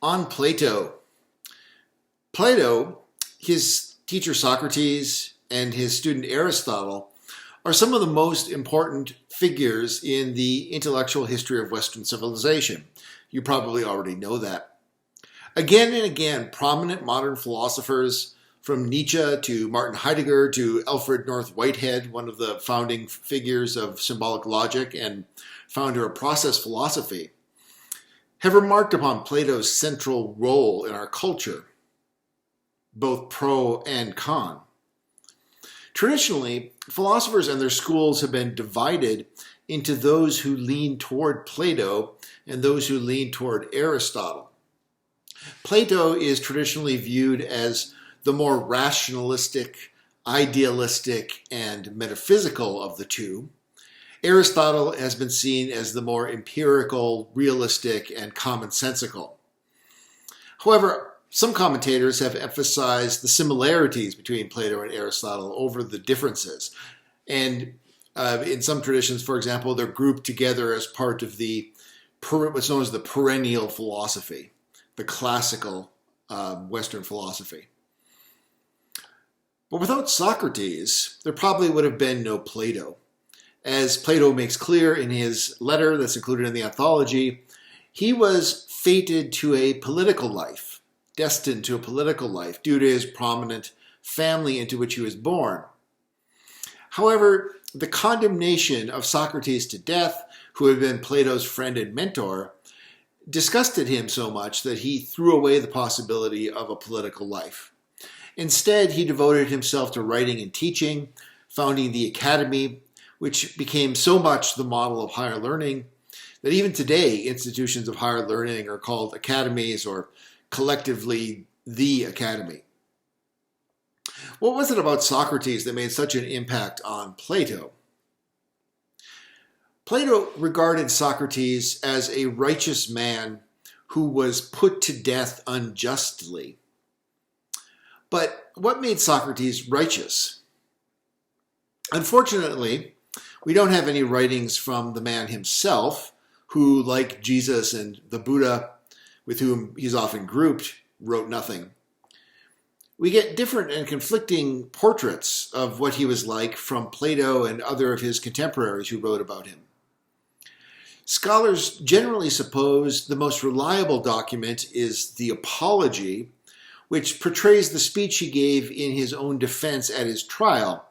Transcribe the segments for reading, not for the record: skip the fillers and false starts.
On Plato. Plato, his teacher Socrates, and his student Aristotle are some of the most important figures in the intellectual history of Western civilization. You probably already know that. Again and again, prominent modern philosophers, from Nietzsche to Martin Heidegger to Alfred North Whitehead, one of the founding figures of symbolic logic and founder of process philosophy, have remarked upon Plato's central role in our culture, both pro and con. Traditionally, philosophers and their schools have been divided into those who lean toward Plato and those who lean toward Aristotle. Plato is traditionally viewed as the more rationalistic, idealistic, and metaphysical of the two. Aristotle has been seen as the more empirical, realistic, and commonsensical. However, some commentators have emphasized the similarities between Plato and Aristotle over the differences. And in some traditions, for example, they're grouped together as part of what's known as the perennial philosophy, the classical Western philosophy. But without Socrates, there probably would have been no Plato. As Plato makes clear in his letter that's included in the anthology, he was fated to a political life, destined to a political life due to his prominent family into which he was born. However, the condemnation of Socrates to death, who had been Plato's friend and mentor, disgusted him so much that he threw away the possibility of a political life. Instead, he devoted himself to writing and teaching, founding the academy, which became so much the model of higher learning that even today institutions of higher learning are called academies or collectively the academy. What was it about Socrates that made such an impact on Plato? Plato regarded Socrates as a righteous man who was put to death unjustly. But what made Socrates righteous? Unfortunately, we don't have any writings from the man himself, who, like Jesus and the Buddha, with whom he's often grouped, wrote nothing. We get different and conflicting portraits of what he was like from Plato and other of his contemporaries who wrote about him. Scholars generally suppose the most reliable document is the Apology, which portrays the speech he gave in his own defense at his trial,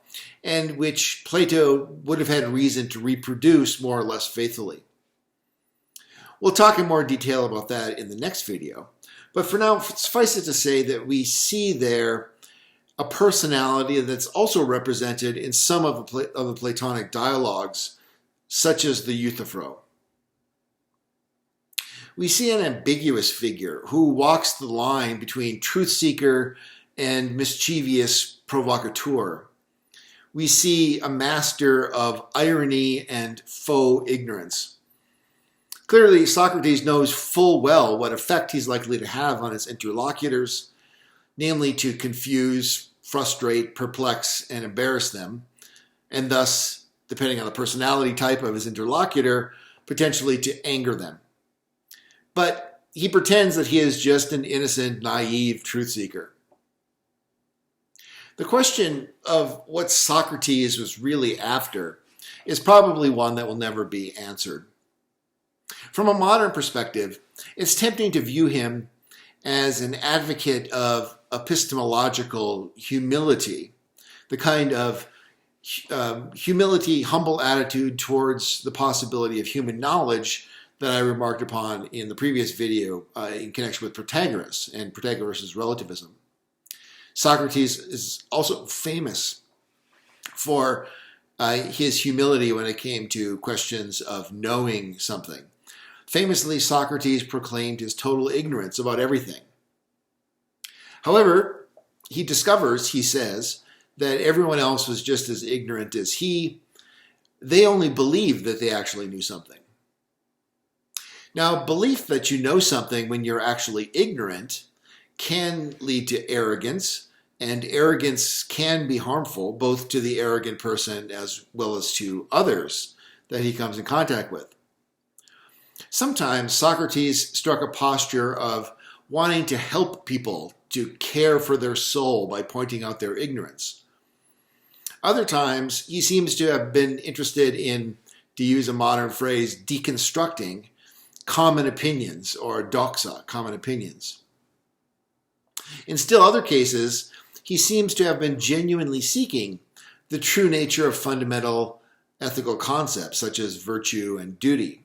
and which Plato would have had reason to reproduce more or less faithfully. We'll talk in more detail about that in the next video, but for now, suffice it to say that we see there a personality that's also represented in some of the Platonic dialogues, such as the Euthyphro. We see an ambiguous figure who walks the line between truth seeker and mischievous provocateur. We see a master of irony and faux ignorance. Clearly, Socrates knows full well what effect he's likely to have on his interlocutors, namely to confuse, frustrate, perplex, and embarrass them, and thus, depending on the personality type of his interlocutor, potentially to anger them. But he pretends that he is just an innocent, naive truth seeker. The question of what Socrates was really after is probably one that will never be answered. From a modern perspective, it's tempting to view him as an advocate of epistemological humility, the kind of humility, humble attitude towards the possibility of human knowledge that I remarked upon in the previous video in connection with Protagoras and Protagoras' relativism. Socrates is also famous for his humility when it came to questions of knowing something. Famously, Socrates proclaimed his total ignorance about everything. However, he discovers, he says, that everyone else was just as ignorant as he. They only believed that they actually knew something. Now, belief that you know something when you're actually ignorant can lead to arrogance, and arrogance can be harmful both to the arrogant person as well as to others that he comes in contact with. Sometimes Socrates struck a posture of wanting to help people to care for their soul by pointing out their ignorance. Other times, he seems to have been interested in, to use a modern phrase, deconstructing common opinions, or doxa, common opinions. In still other cases, he seems to have been genuinely seeking the true nature of fundamental ethical concepts such as virtue and duty.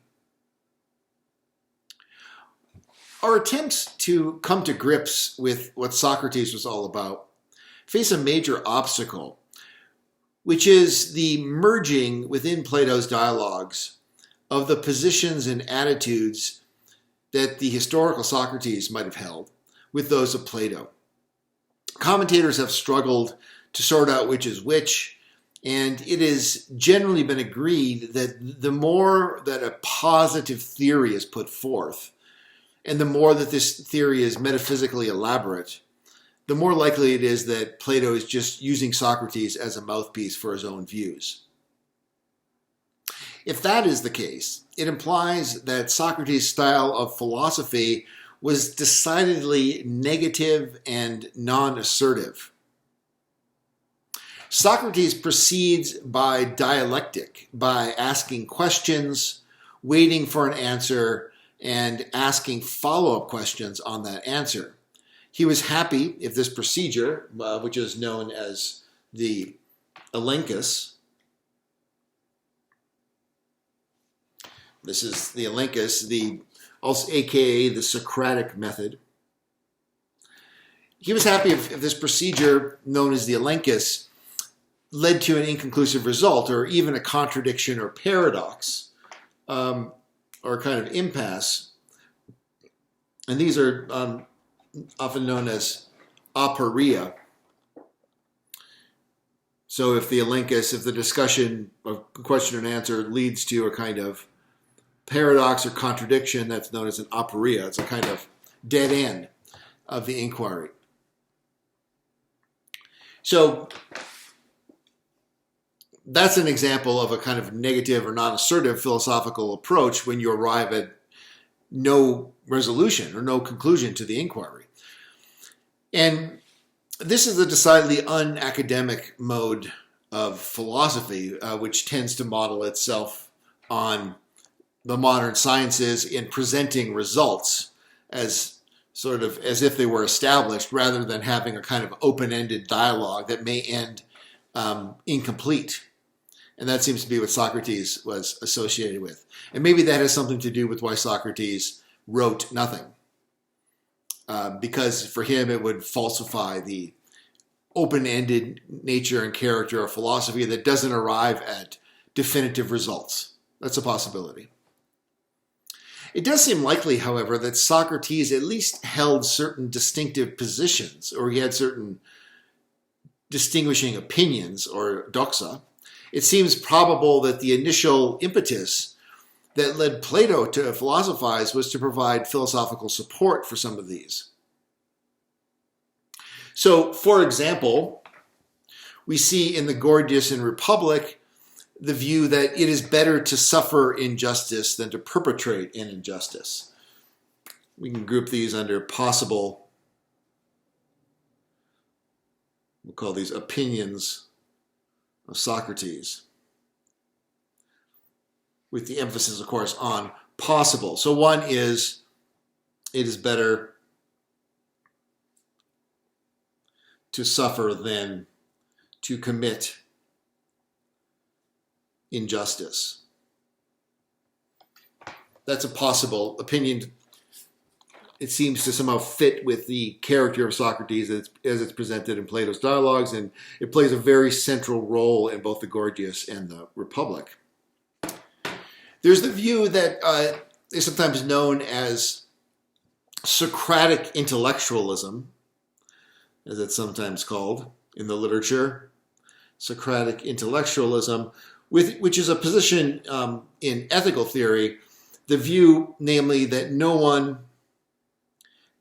Our attempts to come to grips with what Socrates was all about face a major obstacle, which is the merging within Plato's dialogues of the positions and attitudes that the historical Socrates might have held with those of Plato. Commentators have struggled to sort out which is which, and it has generally been agreed that the more that a positive theory is put forth, and the more that this theory is metaphysically elaborate, the more likely it is that Plato is just using Socrates as a mouthpiece for his own views. If that is the case, it implies that Socrates' style of philosophy was decidedly negative and non-assertive. Socrates proceeds by dialectic, by asking questions, waiting for an answer, and asking follow-up questions on that answer. He was happy if this procedure, which is known as the elenchus, this is the elenchus, also aka the Socratic method. He was happy if this procedure, known as the elenchus, led to an inconclusive result, or even a contradiction or paradox, or a kind of impasse. And these are often known as aporia. So if the elenchus, if the discussion of question and answer leads to a kind of paradox or contradiction, that's known as an aporia. It's a kind of dead end of the inquiry. So that's an example of a kind of negative or non-assertive philosophical approach when you arrive at no resolution or no conclusion to the inquiry. And this is a decidedly unacademic mode of philosophy, which tends to model itself on the modern sciences in presenting results as sort of as if they were established, rather than having a kind of open-ended dialogue that may end incomplete. And that seems to be what Socrates was associated with. And maybe that has something to do with why Socrates wrote nothing. Because for him it would falsify the open-ended nature and character of philosophy that doesn't arrive at definitive results. That's a possibility. It does seem likely, however, that Socrates at least held certain distinctive positions, or he had certain distinguishing opinions, or doxa. It seems probable that the initial impetus that led Plato to philosophize was to provide philosophical support for some of these. So, for example, we see in the Gorgias and Republic the view that it is better to suffer injustice than to perpetrate an injustice. We can group these under possible, we'll call these opinions of Socrates, with the emphasis, of course, on possible. So one is, it is better to suffer than to commit injustice. That's a possible opinion. It seems to somehow fit with the character of Socrates as it's presented in Plato's dialogues, and it plays a very central role in both the Gorgias and the Republic. There's the view that is sometimes known as Socratic Intellectualism, as it's sometimes called in the literature. Socratic Intellectualism, which is a position in ethical theory, the view, namely, that no one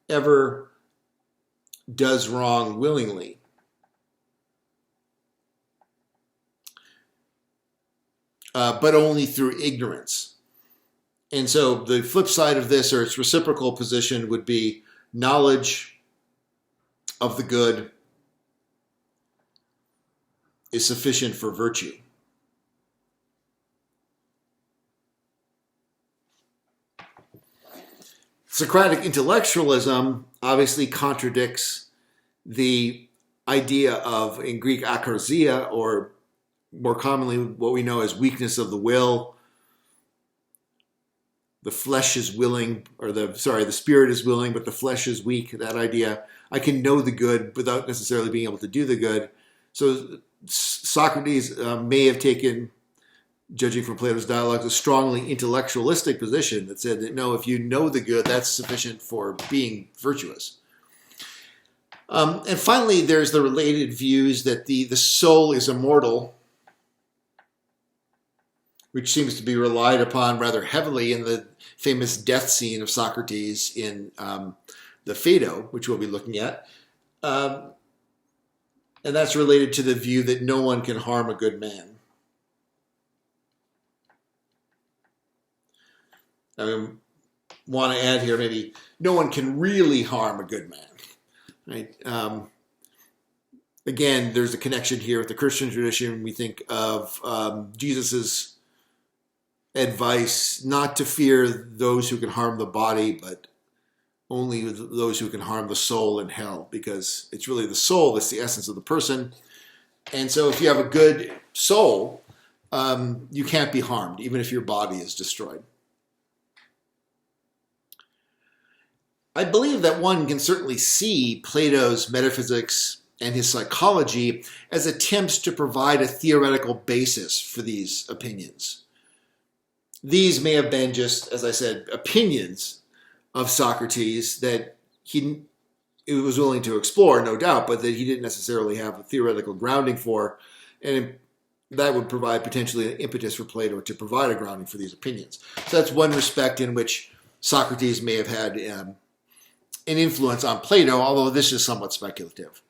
ever does wrong willingly. But only through ignorance. And so the flip side of this, or its reciprocal position, would be knowledge of the good is sufficient for virtue. Socratic intellectualism obviously contradicts the idea of, in Greek, akarzia, or more commonly what we know as weakness of the will. The flesh is willing, or the spirit is willing, but the flesh is weak. That idea, I can know the good without necessarily being able to do the good. So Socrates may have taken, judging from Plato's dialogues, a strongly intellectualistic position that said that no, if you know the good, that's sufficient for being virtuous. And finally, there's the related views that the soul is immortal, which seems to be relied upon rather heavily in the famous death scene of Socrates in the Phaedo, which we'll be looking at. And that's related to the view that no one can harm a good man. I want to add here, maybe, no one can really harm a good man. Right? Again, there's a connection here with the Christian tradition. We think of Jesus's advice not to fear those who can harm the body, but only those who can harm the soul in hell, because it's really the soul that's the essence of the person. And so if you have a good soul, you can't be harmed, even if your body is destroyed. I believe that one can certainly see Plato's metaphysics and his psychology as attempts to provide a theoretical basis for these opinions. These may have been just, as I said, opinions of Socrates that he was willing to explore, no doubt, but that he didn't necessarily have a theoretical grounding for, and that would provide potentially an impetus for Plato to provide a grounding for these opinions. So that's one respect in which Socrates may have had an influence on Plato, although this is somewhat speculative.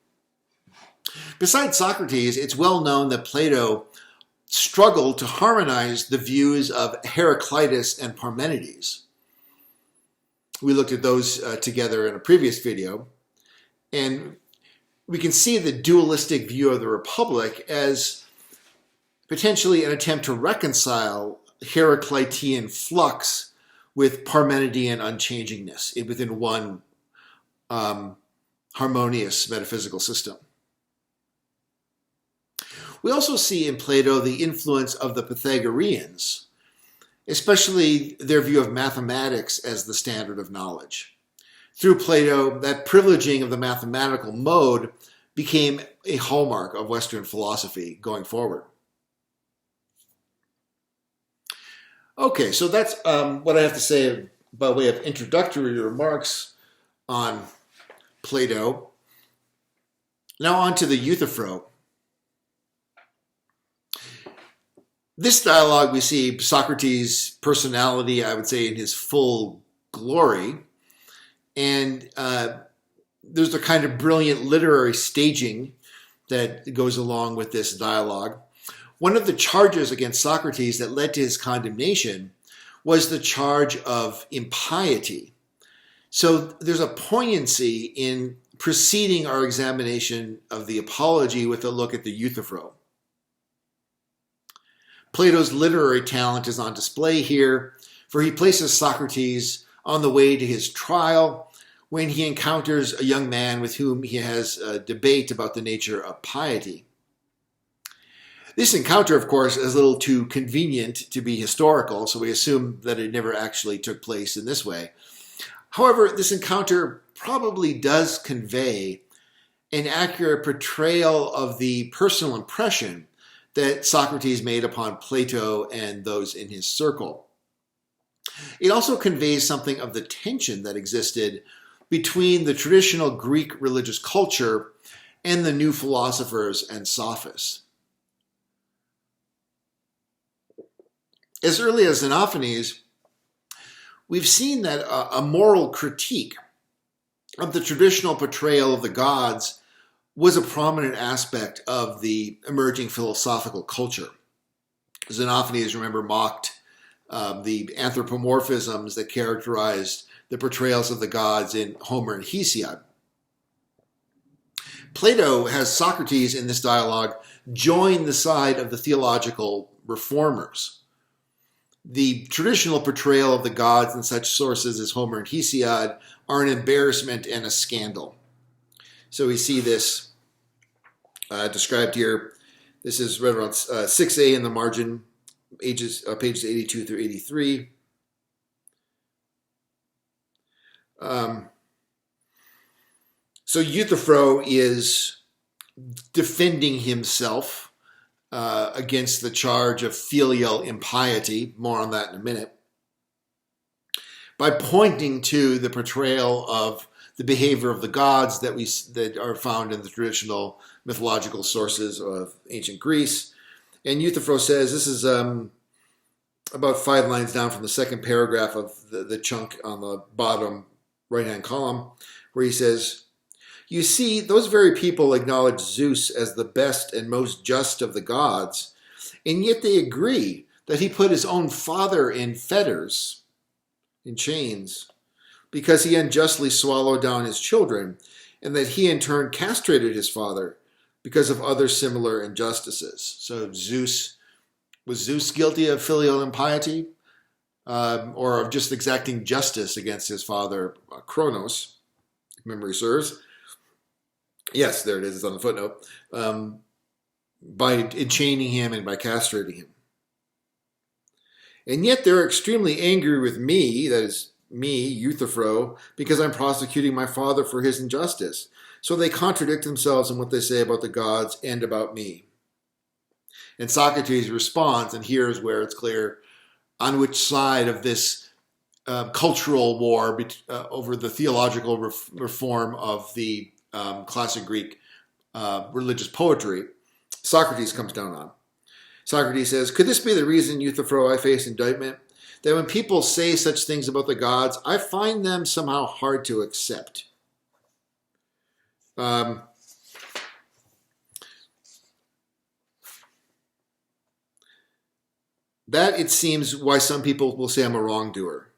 Besides Socrates, it's well known that Plato struggled to harmonize the views of Heraclitus and Parmenides. We looked at those together in a previous video, and we can see the dualistic view of the Republic as potentially an attempt to reconcile Heraclitean flux with Parmenidean unchangingness within one harmonious metaphysical system. We also see in Plato the influence of the Pythagoreans, especially their view of mathematics as the standard of knowledge. Through Plato, that privileging of the mathematical mode became a hallmark of Western philosophy going forward. Okay, so that's what I have to say by way of introductory remarks on Plato. Now on to the Euthyphro. This dialogue, we see Socrates' personality, I would say, in his full glory. And there's a kind of brilliant literary staging that goes along with this dialogue. One of the charges against Socrates that led to his condemnation was the charge of impiety. So there's a poignancy in preceding our examination of the Apology with a look at the Euthyphro. Plato's literary talent is on display here, for he places Socrates on the way to his trial when he encounters a young man with whom he has a debate about the nature of piety. This encounter, of course, is a little too convenient to be historical, so we assume that it never actually took place in this way. However, this encounter probably does convey an accurate portrayal of the personal impression that Socrates made upon Plato and those in his circle. It also conveys something of the tension that existed between the traditional Greek religious culture and the new philosophers and sophists. As early as Xenophanes, we've seen that a moral critique of the traditional portrayal of the gods was a prominent aspect of the emerging philosophical culture. Xenophanes, remember, mocked the anthropomorphisms that characterized the portrayals of the gods in Homer and Hesiod. Plato has Socrates in this dialogue join the side of the theological reformers. The traditional portrayal of the gods in such sources as Homer and Hesiod are an embarrassment and a scandal. So we see this described here. This is right around 6a in the margin, pages 82 through 83. So Euthyphro is defending himself against the charge of filial impiety. More on that in a minute. By pointing to the portrayal of the behavior of the gods that are found in the traditional mythological sources of ancient Greece. And Euthyphro says, this is about 5 lines down from the second paragraph of the chunk on the bottom right-hand column, where he says, "You see, those very people acknowledge Zeus as the best and most just of the gods, and yet they agree that he put his own father in fetters, in chains, because he unjustly swallowed down his children, and that he in turn castrated his father because of other similar injustices." So was Zeus guilty of filial impiety, or of just exacting justice against his father Kronos, if memory serves? Yes, there it is. It's on the footnote. By enchaining him and by castrating him. "And yet they're extremely angry with me," that is me, Euthyphro, "because I'm prosecuting my father for his injustice. So they contradict themselves in what they say about the gods and about me." And Socrates responds, and here's where it's clear on which side of this cultural war over the theological reform of the classic Greek religious poetry Socrates comes down on. Socrates says, "Could this be the reason, Euthyphro, I face indictment? That when people say such things about the gods, I find them somehow hard to accept." That, it seems, why some people will say I'm a wrongdoer.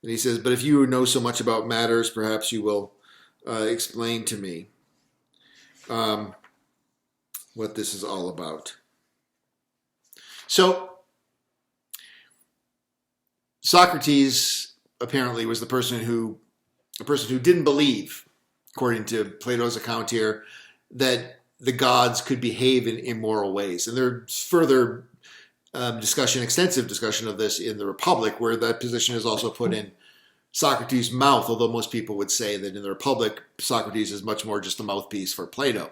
And he says, "But if you know so much about matters, perhaps you will explain to me what this is all about." So, Socrates apparently was the person who didn't believe, according to Plato's account here, that the gods could behave in immoral ways. And there's further extensive discussion of this in the Republic, where that position is also put in Socrates' mouth, although most people would say that in the Republic, Socrates is much more just a mouthpiece for Plato.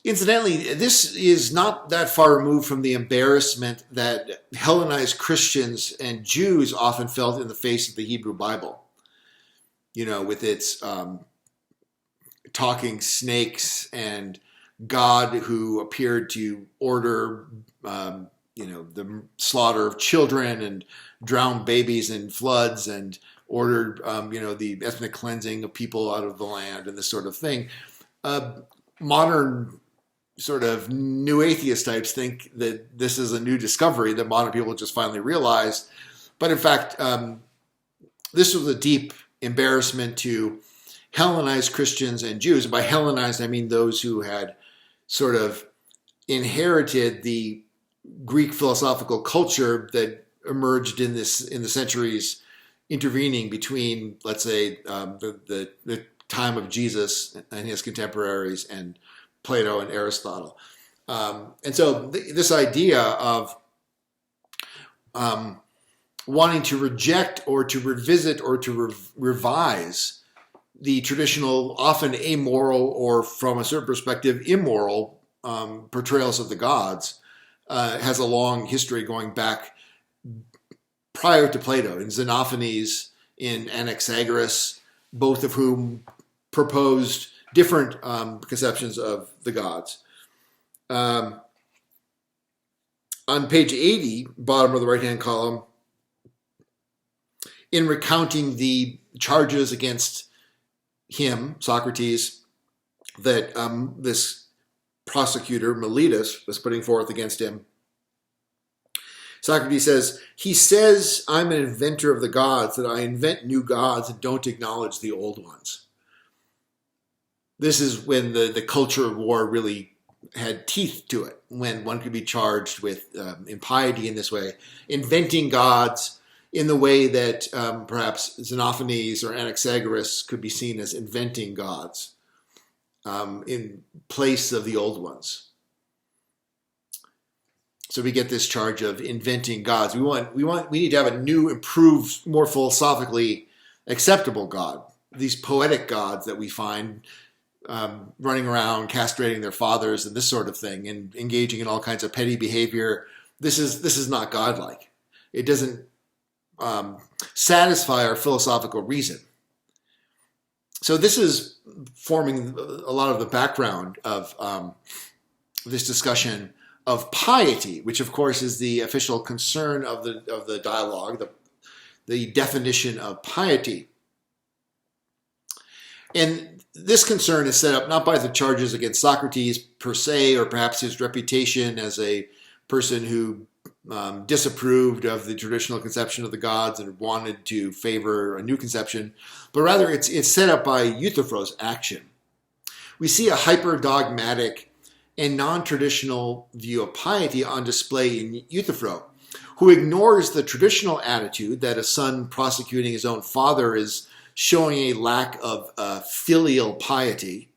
Incidentally, this is not that far removed from the embarrassment that Hellenized Christians and Jews often felt in the face of the Hebrew Bible. With its talking snakes and God who appeared to order, the slaughter of children and drowned babies in floods and ordered, the ethnic cleansing of people out of the land and this sort of thing. Modern sort of new atheist types think that this is a new discovery that modern people just finally realized. But in fact, this was a deep embarrassment to Hellenized Christians and Jews. And by Hellenized, I mean those who had sort of inherited the Greek philosophical culture that emerged in the centuries intervening between, let's say, the time of Jesus and his contemporaries and Plato and Aristotle. And so this idea of wanting to reject or to revisit or to revise the traditional, often amoral, or from a certain perspective, immoral portrayals of the gods has a long history going back prior to Plato, in Xenophanes, in Anaxagoras, both of whom proposed different conceptions of the gods. On page 80, bottom of the right-hand column, in recounting the charges against him, Socrates, that this prosecutor, Miletus, was putting forth against him, Socrates says, he says, I'm an inventor of the gods, that I invent new gods and don't acknowledge the old ones. This is when the culture of war really had teeth to it, when one could be charged with impiety in this way, inventing gods in the way that perhaps Xenophanes or Anaxagoras could be seen as inventing gods in place of the old ones. So we get this charge of inventing gods. We need to have a new, improved, more philosophically acceptable God. These poetic gods that we find running around, castrating their fathers, and this sort of thing, and engaging in all kinds of petty behavior. This is not godlike. It doesn't satisfy our philosophical reason. So this is forming a lot of the background of this discussion of piety, which of course is the official concern of the dialogue, the definition of piety. And this concern is set up not by the charges against Socrates per se, or perhaps his reputation as a person who disapproved of the traditional conception of the gods and wanted to favor a new conception, but rather it's set up by Euthyphro's action. We see a hyper-dogmatic and non-traditional view of piety on display in Euthyphro, who ignores the traditional attitude that a son prosecuting his own father is showing a lack of filial piety.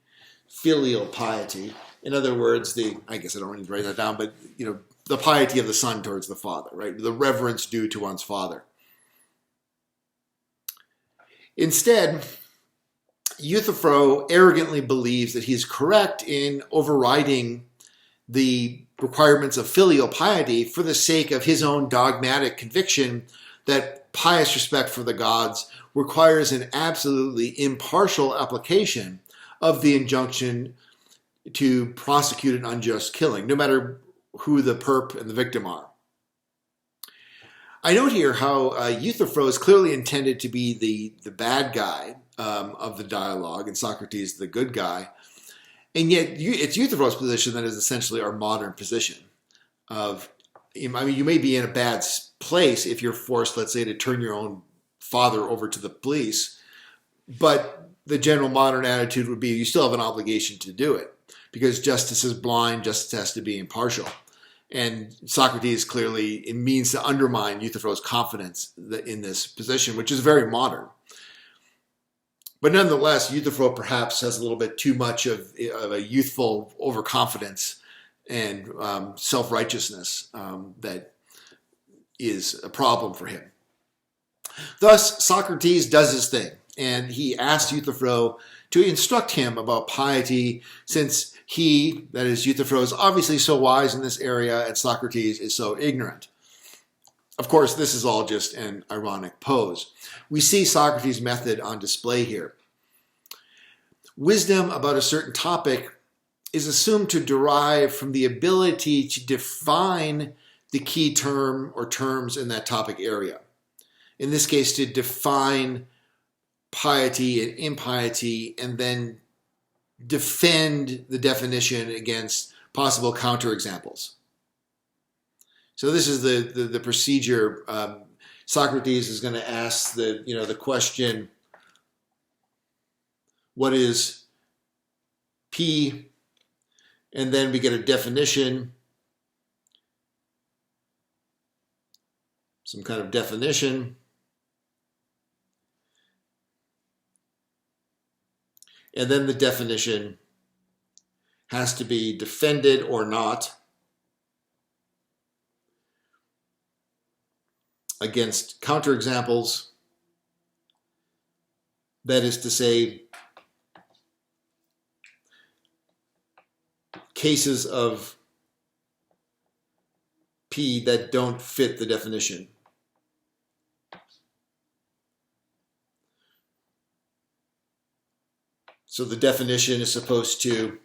Filial piety. In other words, I guess I don't need to write that down, but the piety of the son towards the father, right? The reverence due to one's father. Instead, Euthyphro arrogantly believes that he's correct in overriding the requirements of filial piety for the sake of his own dogmatic conviction that pious respect for the gods requires an absolutely impartial application of the injunction to prosecute an unjust killing, no matter who the perp and the victim are. I note here how Euthyphro is clearly intended to be the bad guy of the dialogue, and Socrates the good guy. And yet it's Euthyphro's position that is essentially our modern position. You may be in a bad place if you're forced, let's say, to turn your own father over to the police, but the general modern attitude would be you still have an obligation to do it, because justice is blind, justice has to be impartial. And Socrates clearly, it means to undermine Euthyphro's confidence in this position, which is very modern. But nonetheless, Euthyphro perhaps has a little bit too much of a youthful overconfidence and self-righteousness that is a problem for him. Thus, Socrates does his thing, and he asks Euthyphro to instruct him about piety, since he, that is Euthyphro, is obviously so wise in this area and Socrates is so ignorant. Of course, this is all just an ironic pose. We see Socrates' method on display here. Wisdom about a certain topic is assumed to derive from the ability to define the key term or terms in that topic area. In this case, to define piety and impiety and then defend the definition against possible counterexamples. So this is the procedure. Socrates is going to ask the question, what is P? And then we get a definition, some kind of definition. And then the definition has to be defended or not against counterexamples. That is to say, cases of P that don't fit the definition. So the definition is supposed to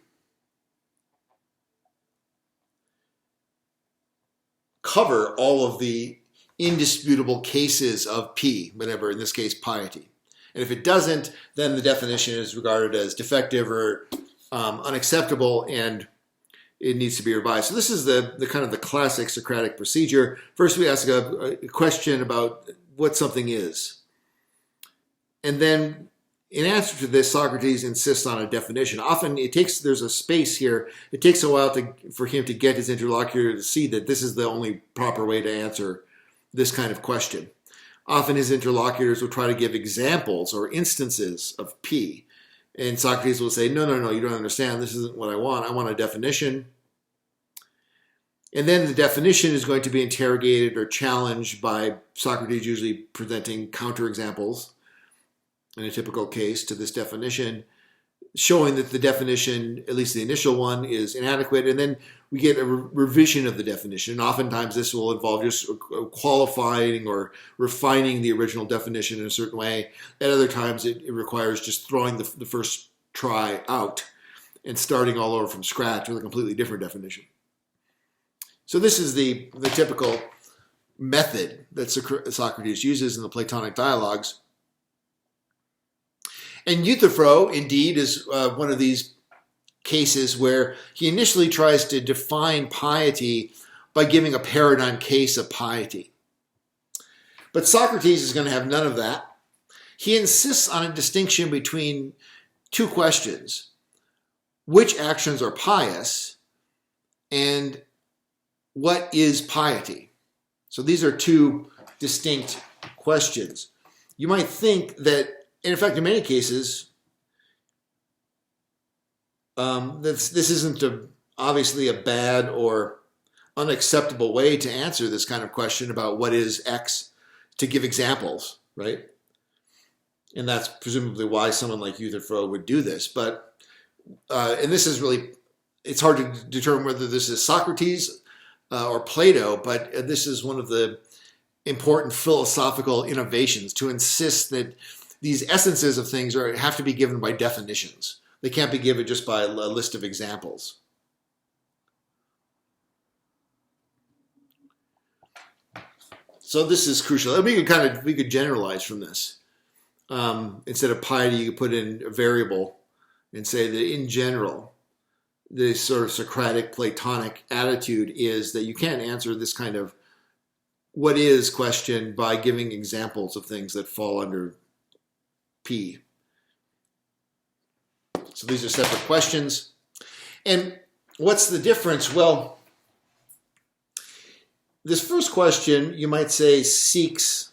cover all of the indisputable cases of P, whatever, in this case, piety. And if it doesn't, then the definition is regarded as defective or unacceptable, and it needs to be revised. So this is the kind of the classic Socratic procedure. First, we ask a question about what something is. And then in answer to this, Socrates insists on a definition. Often there's a space here. It takes a while for him to get his interlocutor to see that this is the only proper way to answer this kind of question. Often his interlocutors will try to give examples or instances of P. And Socrates will say, no, you don't understand. This isn't what I want. I want a definition. And then the definition is going to be interrogated or challenged by Socrates usually presenting counterexamples in a typical case to this definition, showing that the definition, at least the initial one, is inadequate. And then we get a revision of the definition. And oftentimes this will involve just qualifying or refining the original definition in a certain way. At other times it requires just throwing the first try out and starting all over from scratch with a completely different definition. So this is the typical method that Socrates uses in the Platonic dialogues. And Euthyphro, indeed, is one of these cases where he initially tries to define piety by giving a paradigm case of piety. But Socrates is going to have none of that. He insists on a distinction between two questions. Which actions are pious and what is piety? So these are two distinct questions. You might think that, in fact, in many cases, this isn't obviously a bad or unacceptable way to answer this kind of question about what is X, to give examples, right? And that's presumably why someone like Euthyphro would do this. But, and this is really, it's hard to determine whether this is Socrates or Plato, but this is one of the important philosophical innovations, to insist that these essences of things have to be given by definitions. They can't be given just by a list of examples. So this is crucial. We could generalize from this. Instead of piety, you could put in a variable and say that in general, this sort of Socratic Platonic attitude is that you can't answer this kind of what is question by giving examples of things that fall under P. So these are separate questions. And what's the difference? Well, this first question, you might say, seeks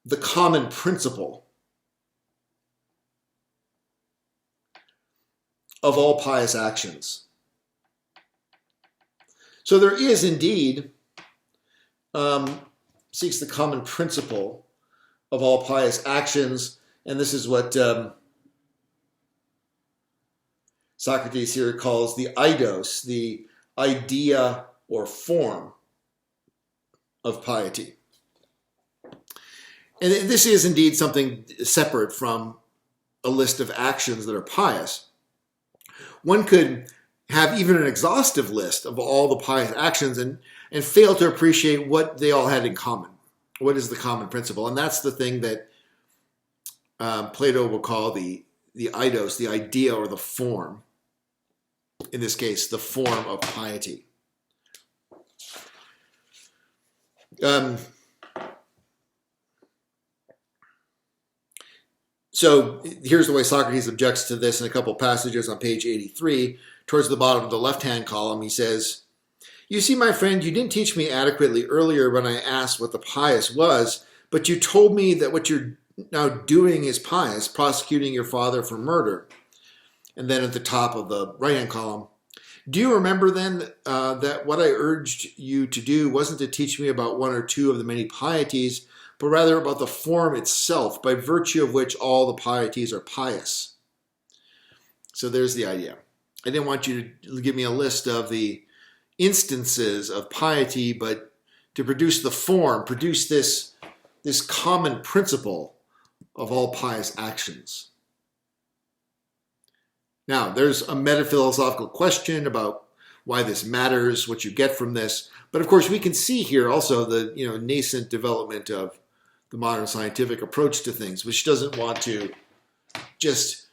the common principle of all pious actions. So there is indeed, seeks the common principle of all pious actions, and this is what Socrates here calls the eidos, the idea or form of piety. And this is indeed something separate from a list of actions that are pious. One could have even an exhaustive list of all the pious actions and fail to appreciate what they all had in common. What is the common principle? And that's the thing that Plato will call the eidos, the idea or the form. In this case, the form of piety. So here's the way Socrates objects to this in a couple passages on page 83. Towards the bottom of the left-hand column, he says, "You see, my friend, you didn't teach me adequately earlier when I asked what the pious was, but you told me that what you're now doing is pious, prosecuting your father for murder." And then at the top of the right-hand column, "Do you remember then that what I urged you to do wasn't to teach me about one or two of the many pieties, but rather about the form itself, by virtue of which all the pieties are pious?" So there's the idea. I didn't want you to give me a list of the instances of piety, but to produce the form, produce this common principle of all pious actions. Now, there's a metaphilosophical question about why this matters, what you get from this. But of course, we can see here also the nascent development of the modern scientific approach to things, which doesn't want to just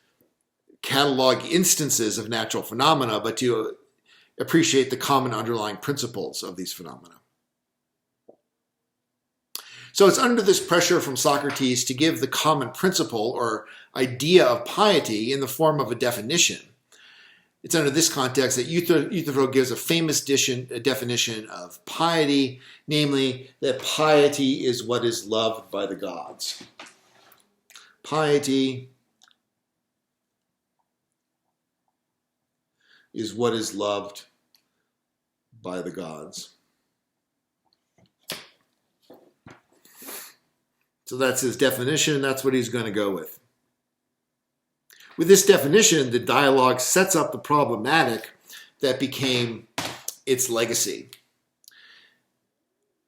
catalog instances of natural phenomena, but to appreciate the common underlying principles of these phenomena. So it's under this pressure from Socrates to give the common principle or idea of piety in the form of a definition. It's under this context that Euthyphro gives a famous definition of piety, namely that piety is what is loved by the gods. Piety is what is loved by the gods. So that's his definition. That's what he's going to go with. With this definition, the dialogue sets up the problematic that became its legacy.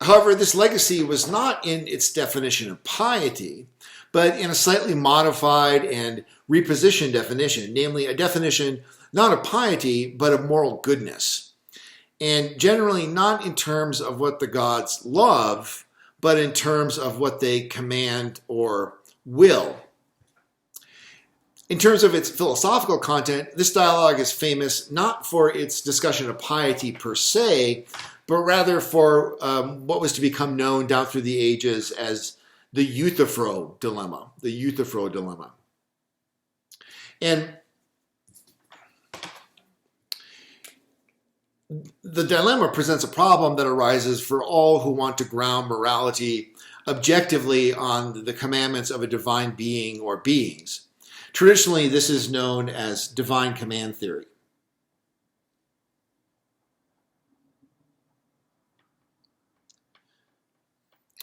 However, this legacy was not in its definition of piety, but in a slightly modified and repositioned definition, namely a definition not of piety, but of moral goodness. And generally not in terms of what the gods love, but in terms of what they command or will. In terms of its philosophical content, this dialogue is famous not for its discussion of piety per se, but rather for what was to become known down through the ages as the Euthyphro dilemma. The Euthyphro dilemma. And the dilemma presents a problem that arises for all who want to ground morality objectively on the commandments of a divine being or beings. Traditionally, this is known as divine command theory.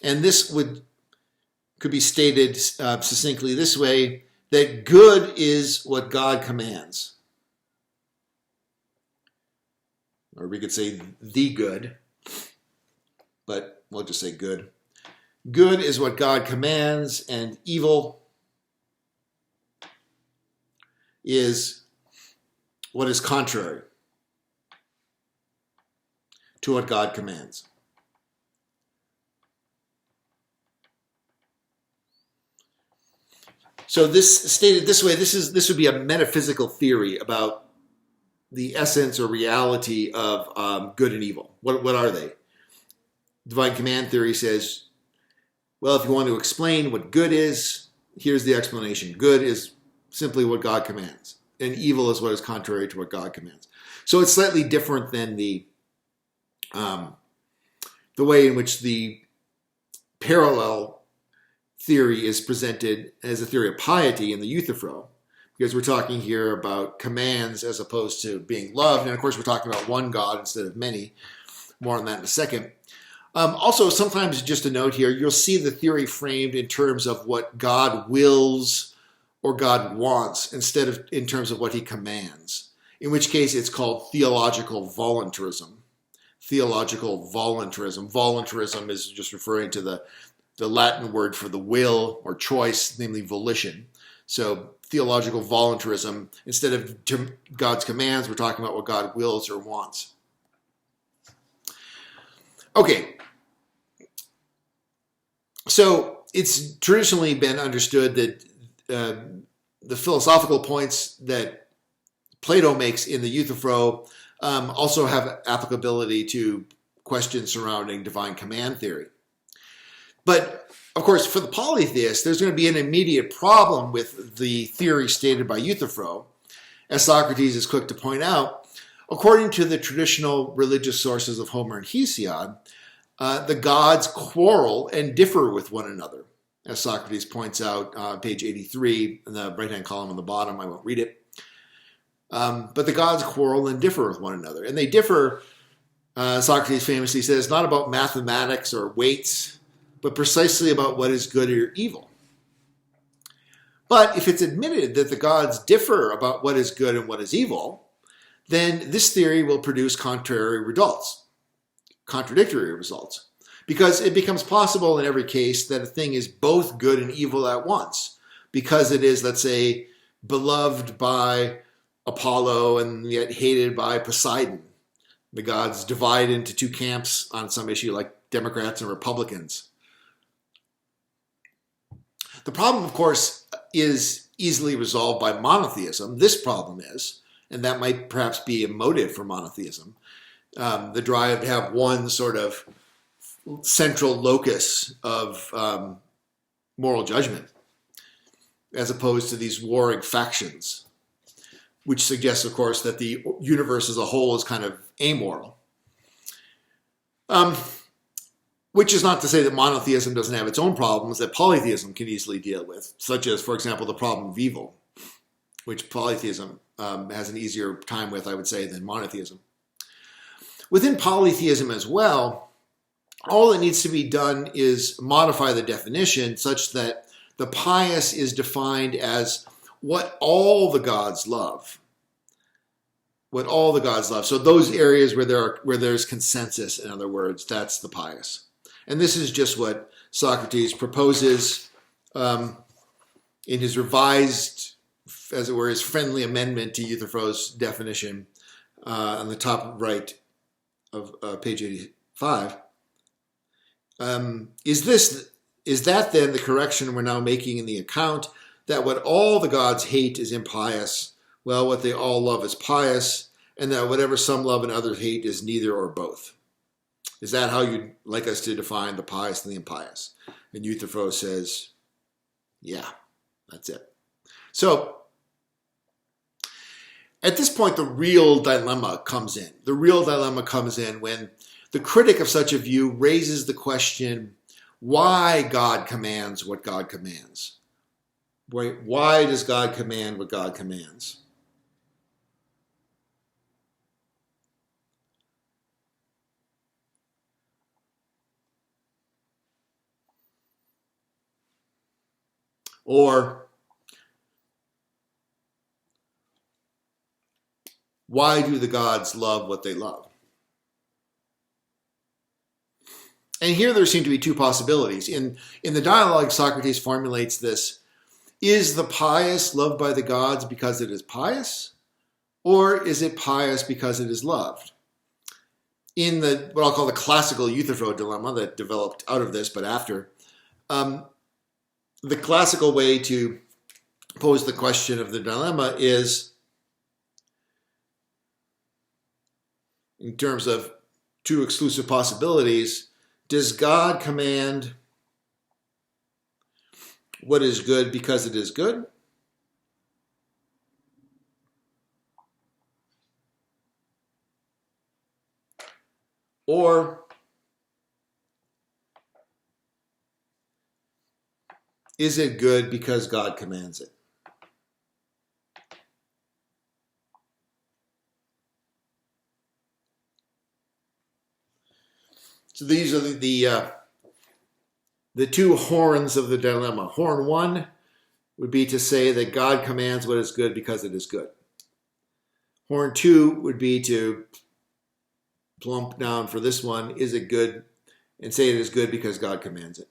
And this could be stated succinctly this way, that good is what God commands. Or we could say the good, but we'll just say good. Good is what God commands, and evil is what is contrary to what God commands. So this stated this way, this would be a metaphysical theory about the essence or reality of good and evil. What are they? Divine command theory says, well, if you want to explain what good is, here's the explanation. Good is simply what God commands, and evil is what is contrary to what God commands. So it's slightly different than the way in which the parallel theory is presented as a theory of piety in the Euthyphro, because we're talking here about commands as opposed to being loved. And of course, we're talking about one God instead of many. More on that in a second. Also, sometimes just a note here, you'll see the theory framed in terms of what God wills or God wants instead of in terms of what he commands, in which case it's called theological voluntarism. Theological voluntarism. Voluntarism is just referring to the Latin word for the will or choice, namely volition. So theological voluntarism, instead of God's commands, we're talking about what God wills or wants. Okay. So it's traditionally been understood that the philosophical points that Plato makes in the Euthyphro also have applicability to questions surrounding divine command theory. But, of course, for the polytheist, there's going to be an immediate problem with the theory stated by Euthyphro. As Socrates is quick to point out, according to the traditional religious sources of Homer and Hesiod, the gods quarrel and differ with one another. As Socrates points out on page 83, in the right-hand column on the bottom, I won't read it. But the gods quarrel and differ with one another. And they differ, Socrates famously says, not about mathematics or weights, but precisely about what is good or evil. But if it's admitted that the gods differ about what is good and what is evil, then this theory will produce contradictory results. Because it becomes possible in every case that a thing is both good and evil at once. Because it is, let's say, beloved by Apollo and yet hated by Poseidon. The gods divide into two camps on some issue like Democrats and Republicans. The problem, of course, is easily resolved by monotheism. This problem is, and that might perhaps be a motive for monotheism, the drive to have one sort of central locus of moral judgment, as opposed to these warring factions, which suggests, of course, that the universe as a whole is kind of amoral. Which is not to say that monotheism doesn't have its own problems that polytheism can easily deal with, such as, for example, the problem of evil, which polytheism has an easier time with, I would say, than monotheism. Within polytheism as well, all that needs to be done is modify the definition such that the pious is defined as what all the gods love. What all the gods love. So those areas where there's consensus, in other words, that's the pious. And this is just what Socrates proposes in his revised, as it were, his friendly amendment to Euthyphro's definition on the top right of page 85. Is that then the correction we're now making in the account, that what all the gods hate is impious, well, what they all love is pious, and that whatever some love and others hate is neither or both? Is that how you'd like us to define the pious and the impious? And Euthyphro says, yeah, that's it. So, at this point, the real dilemma comes in. The real dilemma comes in when the critic of such a view raises the question, why God commands what God commands? Why does God command what God commands? Or, why do the gods love what they love? And here there seem to be two possibilities. In the dialogue, Socrates formulates this: is the pious loved by the gods because it is pious? Or is it pious because it is loved? In the what I'll call the classical Euthyphro dilemma that developed out of this, but after, the classical way to pose the question of the dilemma is in terms of two exclusive possibilities. Does God command what is good because it is good? Or is it good because God commands it? So these are the two horns of the dilemma. Horn one would be to say that God commands what is good because it is good. Horn two would be to plump down for this one, is it good, and say it is good because God commands it.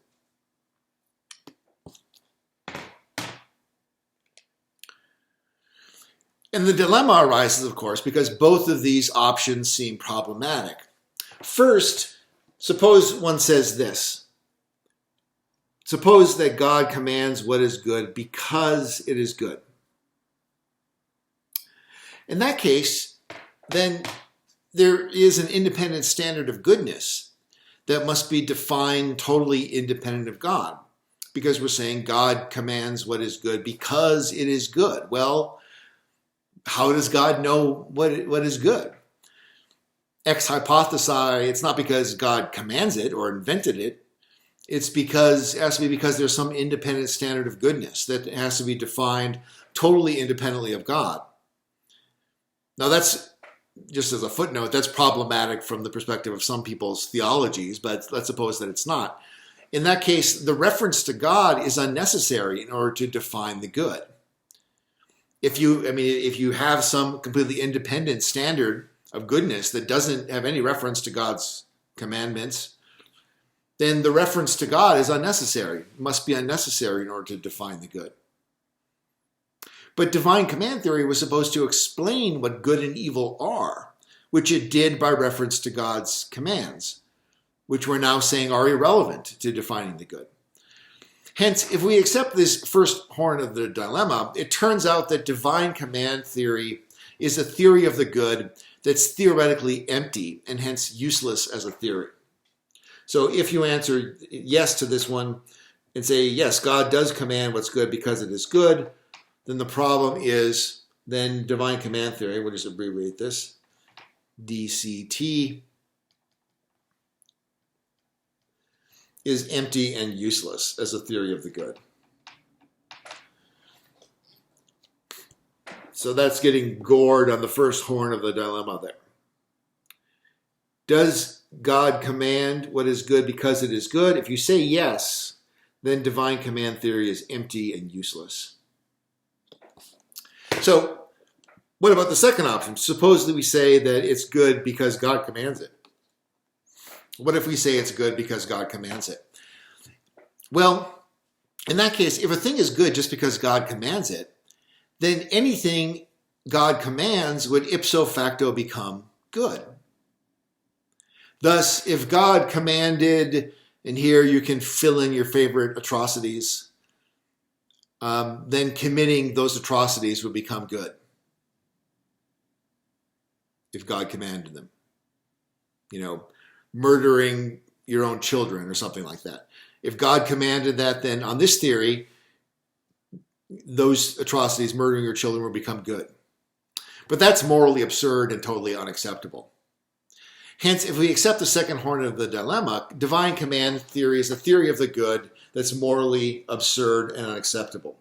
And the dilemma arises, of course, because both of these options seem problematic. First, suppose one says this. Suppose that God commands what is good because it is good. In that case, then there is an independent standard of goodness that must be defined totally independent of God, because we're saying God commands what is good because it is good. Well, how does God know what is good? Ex hypothesi, it's not because God commands it or invented it. It has to be because there's some independent standard of goodness that has to be defined totally independently of God. Now that's, just as a footnote, that's problematic from the perspective of some people's theologies, but let's suppose that it's not. In that case, the reference to God is unnecessary in order to define the good. If you have some completely independent standard of goodness that doesn't have any reference to God's commandments, then the reference to God is unnecessary. It must be unnecessary in order to define the good. But divine command theory was supposed to explain what good and evil are, which it did by reference to God's commands, which we're now saying are irrelevant to defining the good. Hence, if we accept this first horn of the dilemma, it turns out that divine command theory is a theory of the good that's theoretically empty and hence useless as a theory. So if you answer yes to this one and say, yes, God does command what's good because it is good, then the problem is then divine command theory, we'll just abbreviate this, DCT, is empty and useless as a theory of the good. So that's getting gored on the first horn of the dilemma there. Does God command what is good because it is good? If you say yes, then divine command theory is empty and useless. So what about the second option? Supposedly we say that it's good because God commands it. What if we say it's good because God commands it? Well, in that case, if a thing is good just because God commands it, then anything God commands would ipso facto become good. Thus, if God commanded, and here you can fill in your favorite atrocities, then committing those atrocities would become good. If God commanded them. Murdering your own children or something like that. If God commanded that, then on this theory, those atrocities, murdering your children, will become good. But that's morally absurd and totally unacceptable. Hence, if we accept the second horn of the dilemma, divine command theory is a theory of the good that's morally absurd and unacceptable.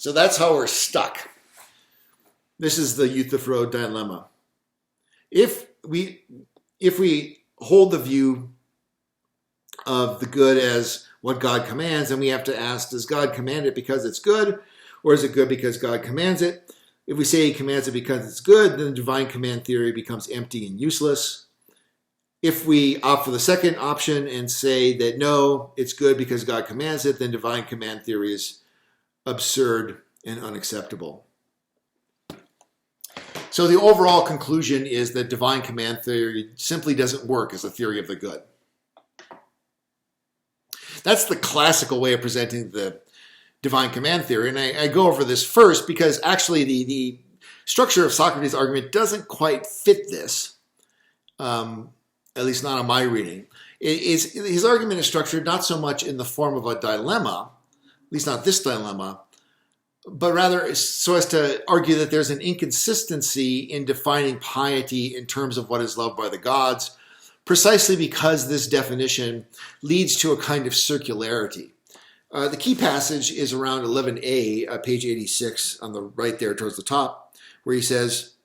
So that's how we're stuck. This is the Euthyphro dilemma. If we hold the view of the good as what God commands, then we have to ask, does God command it because it's good, or is it good because God commands it? If we say he commands it because it's good, then divine command theory becomes empty and useless. If we opt for the second option and say that no, it's good because God commands it, then divine command theory is absurd and unacceptable. So the overall conclusion is that divine command theory simply doesn't work as a theory of the good. That's the classical way of presenting the divine command theory. And I go over this first because actually the structure of Socrates' argument doesn't quite fit this, at least not on my reading. His argument is structured not so much in the form of a dilemma, at least not this dilemma, but rather so as to argue that there's an inconsistency in defining piety in terms of what is loved by the gods, precisely because this definition leads to a kind of circularity. The key passage is around 11a, page 86, on the right there towards the top, where he says,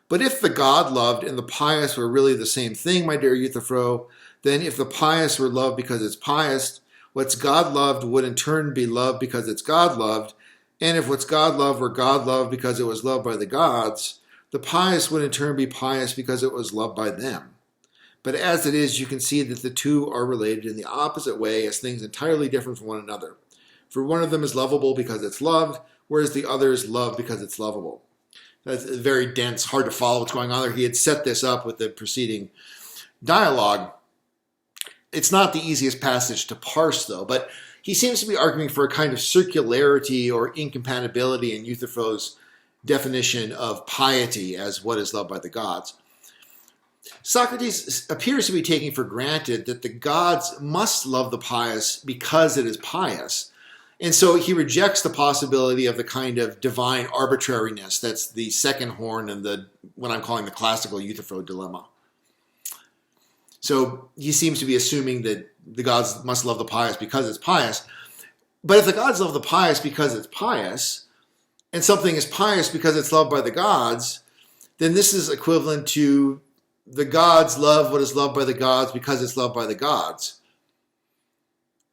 "But if the God loved and the pious were really the same thing, my dear Euthyphro, then if the pious were loved because it's pious, what's God loved would in turn be loved because it's God loved, and if what's God loved were God loved because it was loved by the gods, the pious would in turn be pious because it was loved by them. But as it is, you can see that the two are related in the opposite way as things entirely different from one another. For one of them is lovable because it's loved, whereas the other is loved because it's lovable." That's very dense, hard to follow what's going on there. He had set this up with the preceding dialogue. It's not the easiest passage to parse, though, but he seems to be arguing for a kind of circularity or incompatibility in Euthyphro's definition of piety as what is loved by the gods. Socrates appears to be taking for granted that the gods must love the pious because it is pious. And so he rejects the possibility of the kind of divine arbitrariness that's the second horn in what I'm calling the classical Euthyphro dilemma. So he seems to be assuming that the gods must love the pious because it's pious. But if the gods love the pious because it's pious, and something is pious because it's loved by the gods, then this is equivalent to the gods love what is loved by the gods because it's loved by the gods.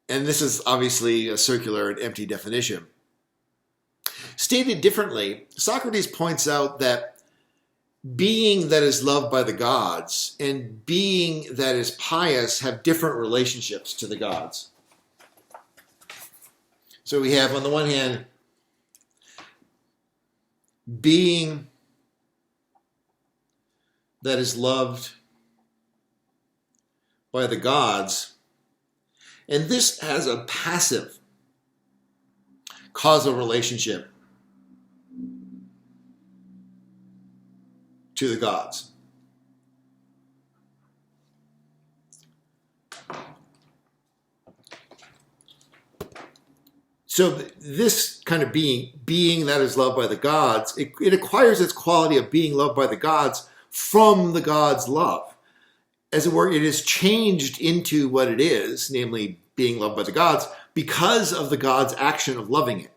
And this is obviously a circular and empty definition. Stated differently, Socrates points out that being that is loved by the gods and being that is pious have different relationships to the gods. So we have, on the one hand, being that is loved by the gods, and this has a passive causal relationship to the gods. So this kind of being that is loved by the gods, it acquires its quality of being loved by the gods from the gods' love. As it were, it is changed into what it is, namely being loved by the gods, because of the gods' action of loving it.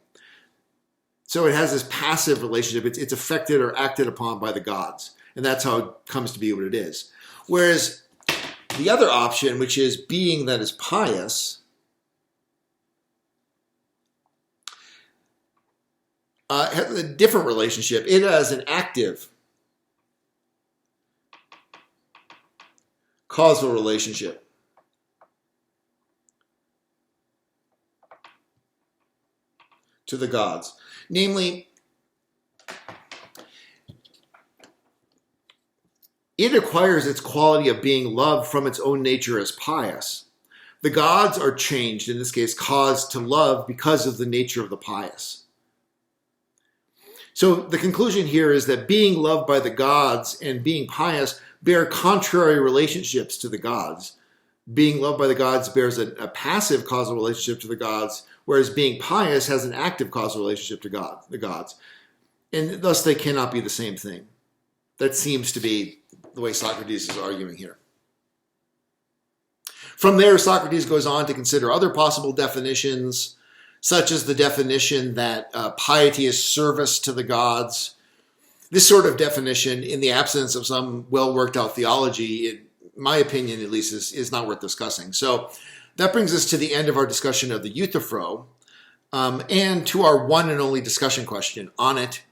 So it has this passive relationship. It's affected or acted upon by the gods. And that's how it comes to be what it is. Whereas the other option, which is being that is pious, has a different relationship. It has an active causal relationship to the gods. Namely, it acquires its quality of being loved from its own nature as pious. The gods are changed, in this case, caused to love because of the nature of the pious. So the conclusion here is that being loved by the gods and being pious bear contrary relationships to the gods. Being loved by the gods bears a passive causal relationship to the gods, whereas being pious has an active causal relationship to the gods. And thus they cannot be the same thing. That seems to be the way Socrates is arguing here. From there, Socrates goes on to consider other possible definitions, such as the definition that piety is service to the gods. This sort of definition, in the absence of some well-worked-out theology, in my opinion at least, is not worth discussing. So that brings us to the end of our discussion of the Euthyphro, and to our one and only discussion question on it,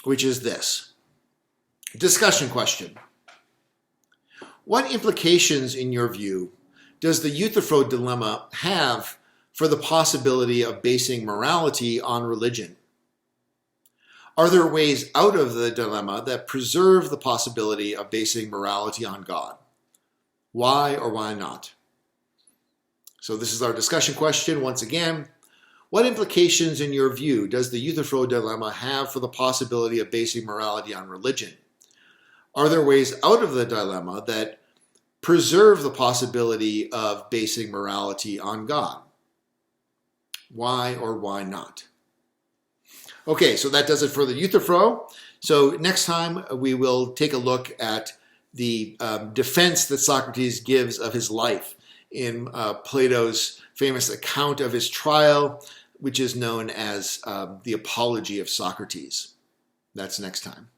which is this. Discussion question. What implications, in your view, does the Euthyphro dilemma have for the possibility of basing morality on religion? Are there ways out of the dilemma that preserve the possibility of basing morality on God? Why or why not? So this is our discussion question once again. What implications, in your view, does the Euthyphro dilemma have for the possibility of basing morality on religion? Are there ways out of the dilemma that preserve the possibility of basing morality on God? Why or why not? Okay, so that does it for the Euthyphro. So next time we will take a look at the defense that Socrates gives of his life in Plato's famous account of his trial, which is known as the Apology of Socrates. That's next time.